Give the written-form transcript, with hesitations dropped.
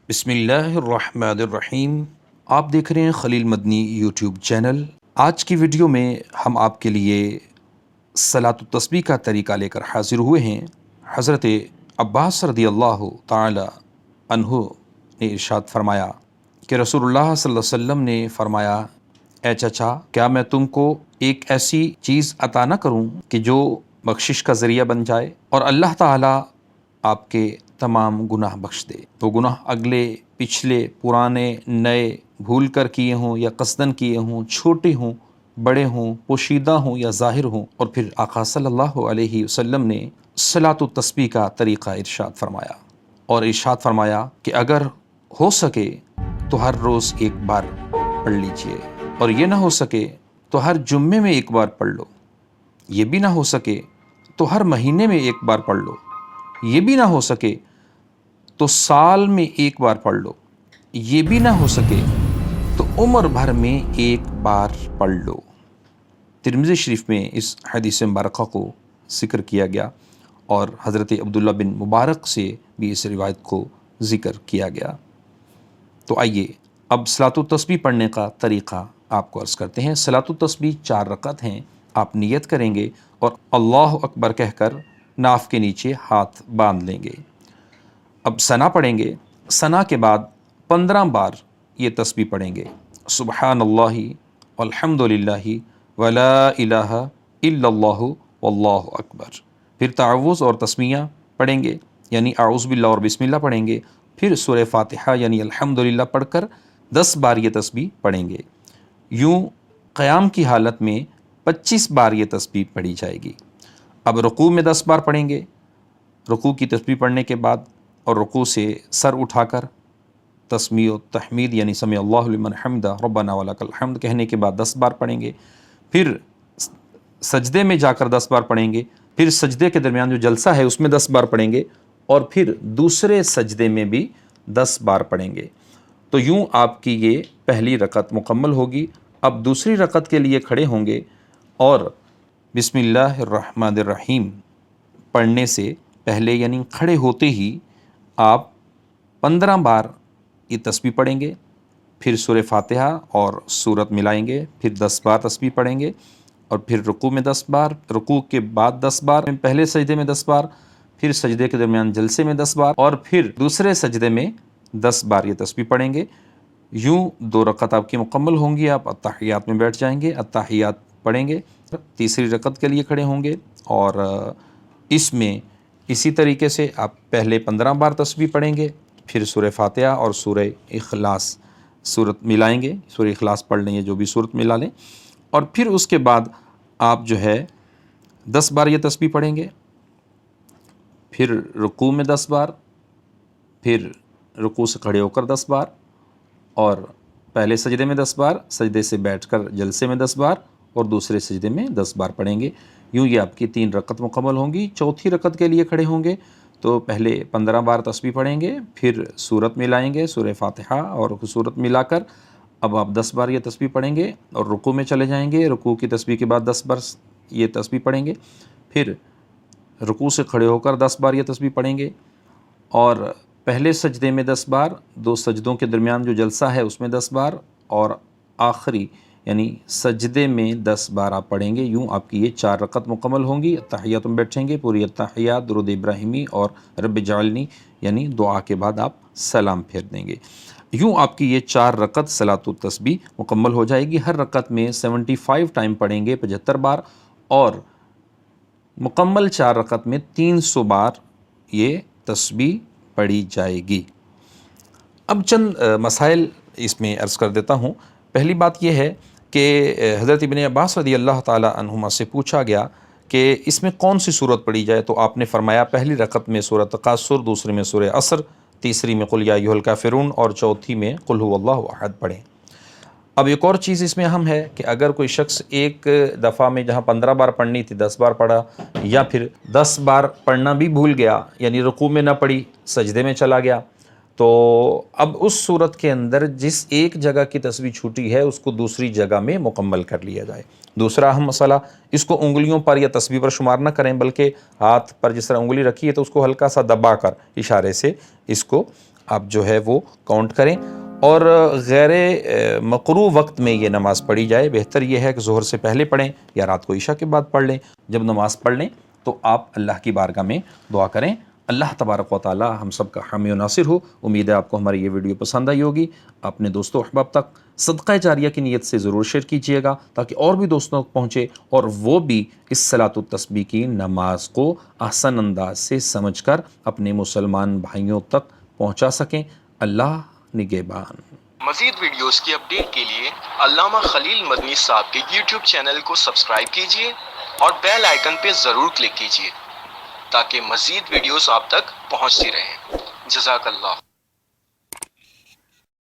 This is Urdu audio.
بسم اللہ الرحمن الرحیم۔ آپ دیکھ رہے ہیں خلیل مدنی یوٹیوب چینل۔ آج کی ویڈیو میں ہم آپ کے لیے صلاۃ التسبیح کا طریقہ لے کر حاضر ہوئے ہیں۔ حضرت عباس رضی اللہ تعالی عنہ نے ارشاد فرمایا کہ رسول اللہ صلی اللہ علیہ وسلم نے فرمایا، اے چچا، کیا میں تم کو ایک ایسی چیز عطا نہ کروں کہ جو بخشش کا ذریعہ بن جائے اور اللہ تعالیٰ آپ کے تمام گناہ بخش دے؟ تو گناہ اگلے پچھلے پرانے نئے بھول کر کیے ہوں یا قصدن کیے ہوں، چھوٹے ہوں بڑے ہوں، پوشیدہ ہوں یا ظاہر ہوں۔ اور پھر آقا صلی اللہ علیہ وسلم نے صلاۃ التسبیح کا طریقہ ارشاد فرمایا، اور ارشاد فرمایا کہ اگر ہو سکے تو ہر روز ایک بار پڑھ لیجئے، اور یہ نہ ہو سکے تو ہر جمعے میں ایک بار پڑھ لو، یہ بھی نہ ہو سکے تو ہر مہینے میں ایک بار پڑھ لو، یہ بھی نہ ہو سکے تو سال میں ایک بار پڑھ لو، یہ بھی نہ ہو سکے تو عمر بھر میں ایک بار پڑھ لو۔ ترمذی شریف میں اس حدیث مبارکہ کو ذکر کیا گیا، اور حضرت عبداللہ بن مبارک سے بھی اس روایت کو ذکر کیا گیا۔ تو آئیے اب صلاۃ التسبیح پڑھنے کا طریقہ آپ کو عرض کرتے ہیں۔ صلاۃ التسبیح 4 رکعت ہیں۔ آپ نیت کریں گے اور اللہ اکبر کہہ کر ناف کے نیچے ہاتھ باندھ لیں گے۔ اب ثنا پڑھیں گے۔ ثنا کے بعد 15 بار یہ تسبیح پڑھیں گے، سبحان اللہ والحمد للہ ولا الہ الا اللہ واللہ اکبر۔ پھر تعوذ اور تسمیہ پڑھیں گے، یعنی اعوذ باللہ اور بسم اللہ پڑھیں گے۔ پھر سورہ فاتحہ یعنی الحمدللہ پڑھ کر 10 بار یہ تسبیح پڑھیں گے۔ یوں قیام کی حالت میں 25 بار یہ تسبیح پڑھی جائے گی۔ اب رکوع میں 10 بار پڑھیں گے۔ رکوع کی تسبیح پڑھنے کے بعد اور رکوع سے سر اٹھا کر تسمیع و تحمید یعنی سمع اللہ لمن حمدہ ربنا ولک الحمد کہنے کے بعد 10 بار پڑھیں گے۔ پھر سجدے میں جا کر 10 بار پڑھیں گے۔ پھر سجدے کے درمیان جو جلسہ ہے اس میں 10 بار پڑھیں گے، اور پھر دوسرے سجدے میں بھی 10 بار پڑھیں گے۔ تو یوں آپ کی یہ پہلی رکعت مکمل ہوگی۔ اب دوسری رکعت کے لیے کھڑے ہوں گے، اور بسم اللہ الرحمن الرحیم پڑھنے سے پہلے یعنی کھڑے ہوتے ہی آپ 15 بار یہ تسبیح پڑھیں گے۔ پھر سورہ فاتحہ اور سورت ملائیں گے، پھر 10 بار تسبیح پڑھیں گے، اور پھر رکوع میں 10 بار، رکوع کے بعد 10 بار، پہلے سجدے میں 10 بار، پھر سجدے کے درمیان جلسے میں 10 بار، اور پھر دوسرے سجدے میں 10 بار یہ تسبیح پڑھیں گے۔ یوں 2 رکعت آپ کی مکمل ہوں گی۔ آپ اتحیات میں بیٹھ جائیں گے، اتحیات پڑھیں گے۔ تیسری رکعت کے لیے کھڑے ہوں گے، اور اس میں اسی طریقے سے آپ پہلے 15 بار تسبیح پڑھیں گے، پھر سورہ فاتحہ اور سورہ اخلاص سورت ملائیں گے، سورہ اخلاص پڑھ لیں یا جو بھی سورت ملا لیں، اور پھر اس کے بعد آپ جو ہے 10 بار یہ تسبیح پڑھیں گے۔ پھر رکوع میں 10 بار، پھر رکوع سے کھڑے ہو کر 10 بار، اور پہلے سجدے میں 10 بار، سجدے سے بیٹھ کر جلسے میں 10 بار، اور دوسرے سجدے میں 10 بار پڑھیں گے۔ یوں یہ آپ کی 3 رکعت مکمل ہوں گی۔ چوتھی رکعت کے لیے کھڑے ہوں گے تو پہلے 15 بار تسبیح پڑھیں گے، پھر سورت ملائیں گے، سورہ فاتحہ اور سورت ملا کر اب آپ 10 بار یہ تسبیح پڑھیں گے، اور رکوع میں چلے جائیں گے۔ رکوع کی تسبیح کے بعد 10 بار یہ تسبیح پڑھیں گے، پھر رکوع سے کھڑے ہو کر 10 بار یہ تسبیح پڑھیں گے، اور پہلے سجدے میں 10 بار، 2 سجدوں کے درمیان جو جلسہ ہے اس میں 10 بار، اور آخری یعنی سجدے میں 10 بار آپ پڑھیں گے۔ یوں آپ کی یہ 4 رکعت مکمل ہوں گی۔ اتحیات میں بیٹھیں گے، پوری اتحیات درود ابراہیمی اور رب جعلنی یعنی دعا کے بعد آپ سلام پھیر دیں گے۔ یوں آپ کی یہ 4 رکعت صلاۃ التسبیح مکمل ہو جائے گی۔ ہر رکعت میں 75 ٹائم پڑھیں گے، 75 بار، اور مکمل 4 رکعت میں 300 بار یہ تسبیح پڑھی جائے گی۔ اب چند مسائل اس میں عرض کر دیتا ہوں۔ پہلی بات یہ ہے کہ حضرت ابن عباس رضی اللہ تعالی عنہما سے پوچھا گیا کہ اس میں کون سی سورت پڑھی جائے، تو آپ نے فرمایا پہلی رکعت میں سورۃ تکاثر، دوسری میں سورہ عصر، تیسری میں قل یا ایھا الکافرون، اور چوتھی میں قل ھو اللہ احد پڑھیں۔ اب ایک اور چیز اس میں اہم ہے کہ اگر کوئی شخص ایک دفعہ میں جہاں 15 بار پڑھنی تھی 10 بار پڑھا، یا پھر 10 بار پڑھنا بھی بھول گیا، یعنی رکوع میں نہ پڑھی، سجدے میں چلا گیا، تو اب اس صورت کے اندر جس ایک جگہ کی تسبیح چھوٹی ہے اس کو دوسری جگہ میں مکمل کر لیا جائے۔ دوسرا اہم مسئلہ، اس کو انگلیوں پر یا تسبیح پر شمار نہ کریں، بلکہ ہاتھ پر جس طرح انگلی رکھی ہے تو اس کو ہلکا سا دبا کر اشارے سے اس کو آپ جو ہے وہ کاؤنٹ کریں، اور غیر مقروء وقت میں یہ نماز پڑھی جائے۔ بہتر یہ ہے کہ ظہر سے پہلے پڑھیں یا رات کو عشاء کے بعد پڑھ لیں۔ جب نماز پڑھ لیں تو آپ اللہ کی بارگاہ میں دعا کریں۔ اللہ تبارک و تعالی ہم سب کا حامی و ناصر ہو۔ امید ہے آپ کو ہماری یہ ویڈیو پسند آئی ہوگی۔ اپنے دوستوں احباب تک صدقہ جاریہ کی نیت سے ضرور شیئر کیجیے گا تاکہ اور بھی دوستوں تک پہنچے اور وہ بھی اس صلاۃ التسبیح کی نماز کو آسان انداز سے سمجھ کر اپنے مسلمان بھائیوں تک پہنچا سکیں۔ اللہ نگہبان۔ مزید ویڈیوز کی اپڈیٹ کے لیے علامہ خلیل مدنی صاحب کے یوٹیوب چینل کو سبسکرائب کیجیے اور بیل آئیکن پہ ضرور کلک کیجیے تاکہ مزید ویڈیوز آپ تک پہنچتی رہیں۔ جزاک اللہ۔